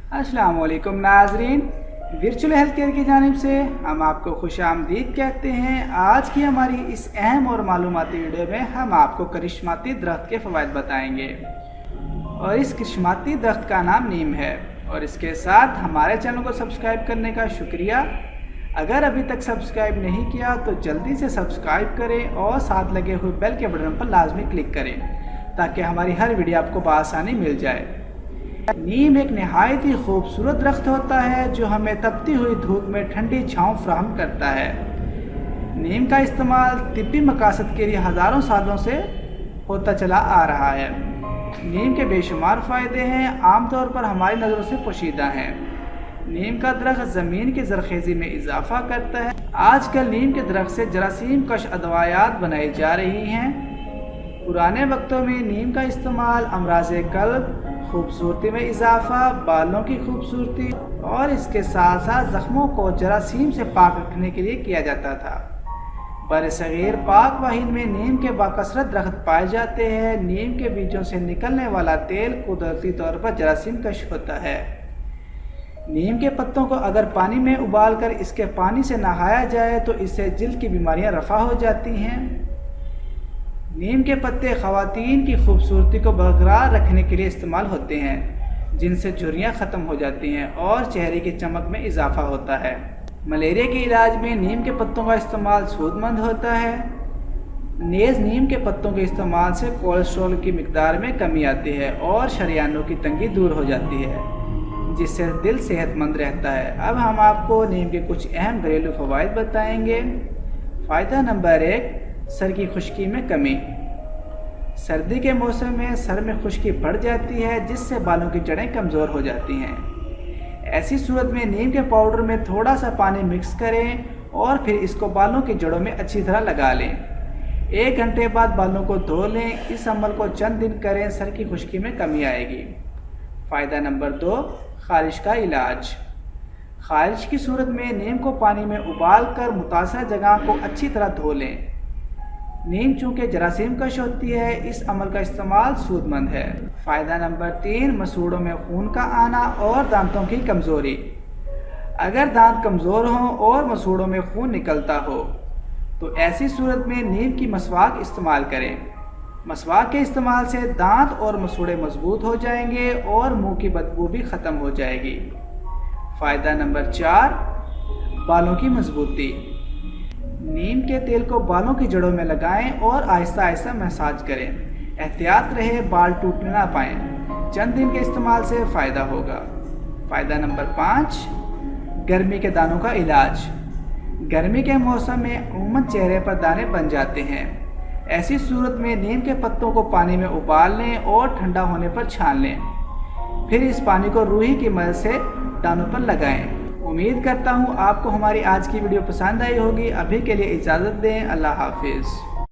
अस्सलाम वालेकुम नाजरीन, वर्चुअल हेल्थ केयर की जानिब से हम आपको खुश आमदीद कहते हैं। आज की हमारी इस अहम और मालूमाती वीडियो में हम आपको करिश्माती दरख्त के फ़वाइद बताएंगे और इस करिश्माती दरख्त का नाम नीम है। और इसके साथ हमारे चैनल को सब्सक्राइब करने का शुक्रिया। अगर अभी तक सब्सक्राइब नहीं किया तो जल्दी से सब्सक्राइब करें और साथ लगे हुए बेल के बटन पर लाजमी क्लिक करें ताकि हमारी हर वीडियो आपको बआसानी मिल जाए। नीम एक नहायत ही खूबसूरत दरख्त होता है जो हमें तपती हुई धूप में ठंडी छांव फराहम करता है। नीम का इस्तेमाल तिब्बी मकासद के लिए हज़ारों सालों से होता चला आ रहा है। नीम के बेशुमार फ़ायदे हैं, आमतौर पर हमारी नज़रों से पोशीदा हैं। नीम का दरख्त ज़मीन की ज़रख़ेज़ी में इजाफ़ा करता है। आजकल नीम के दरख्त से जरासीम कश अदवायात बनाई जा रही हैं। पुराने वक्तों में नीम का इस्तेमाल अमराज़े क़ल्ब, खूबसूरती में इजाफ़ा, बालों की खूबसूरती और इसके साथ साथ ज़ख्मों को जरासीम से पाक रखने के लिए किया जाता था। बरसग़ीर पाक व हिंद में नीम के बाकसरत दरख्त पाए जाते हैं। नीम के बीजों से निकलने वाला तेल कुदरती तौर पर जरासीम कश होता है। नीम के पत्तों को अगर पानी में उबाल कर इसके पानी से नहाया जाए तो इससे जिल्द की बीमारियां रफ़ा हो जाती हैं। नीम के पत्ते ख़वातीन की खूबसूरती को बरकरार रखने के लिए इस्तेमाल होते हैं, जिनसे झुर्रियाँ ख़त्म हो जाती हैं और चेहरे की चमक में इजाफ़ा होता है। मलेरिया के इलाज में नीम के पत्तों का इस्तेमाल सूदमंद होता है। नेज़ नीम के पत्तों के इस्तेमाल से कोलेस्ट्रॉल की मिकदार में कमी आती है और शरियानों की तंगी दूर हो जाती है, जिससे दिल सेहतमंद रहता है। अब हम आपको नीम के कुछ अहम घरेलू फ़वाइद बताएंगे। फ़ायदा नंबर 1, सर की खुश्की में कमी। सर्दी के मौसम में सर में खुश्की बढ़ जाती है, जिससे बालों की जड़ें कमज़ोर हो जाती हैं। ऐसी सूरत में नीम के पाउडर में थोड़ा सा पानी मिक्स करें और फिर इसको बालों की जड़ों में अच्छी तरह लगा लें। 1 घंटे बाद बालों को धो लें। इस अमल को चंद दिन करें, सर की खुश्की में कमी आएगी। फ़ायदा नंबर 2, ख़ारिश का इलाज। ख़ारिश की सूरत में नीम को पानी में उबाल कर मुतासरा जगह को अच्छी तरह धो लें। नीम चूँकि जरासीम कश होती है, इस अमल का इस्तेमाल सूदमंद है। फ़ायदा नंबर 3, मसूड़ों में खून का आना और दांतों की कमज़ोरी। अगर दांत कमज़ोर हों और मसूड़ों में खून निकलता हो तो ऐसी सूरत में नीम की मसवाक इस्तेमाल करें। मसवाक के इस्तेमाल से दांत और मसूड़े मजबूत हो जाएंगे और मुंह की बदबू भी ख़त्म हो जाएगी। फ़ायदा नंबर 4, बालों की मजबूती। नीम के तेल को बालों की जड़ों में लगाएं और आहिस्ता आहिस्ता मसाज करें। एहतियात रहे बाल टूटने ना पाएँ। चंद दिन के इस्तेमाल से फ़ायदा होगा। फ़ायदा नंबर 5, गर्मी के दानों का इलाज। गर्मी के मौसम में अमूमन चेहरे पर दाने बन जाते हैं। ऐसी सूरत में नीम के पत्तों को पानी में उबाल लें और ठंडा होने पर छान लें। फिर इस पानी को रूही की मदद से दानों पर लगाएं। उम्मीद करता हूँ आपको हमारी आज की वीडियो पसंद आई होगी। अभी के लिए इजाज़त दें। अल्लाह हाफिज़।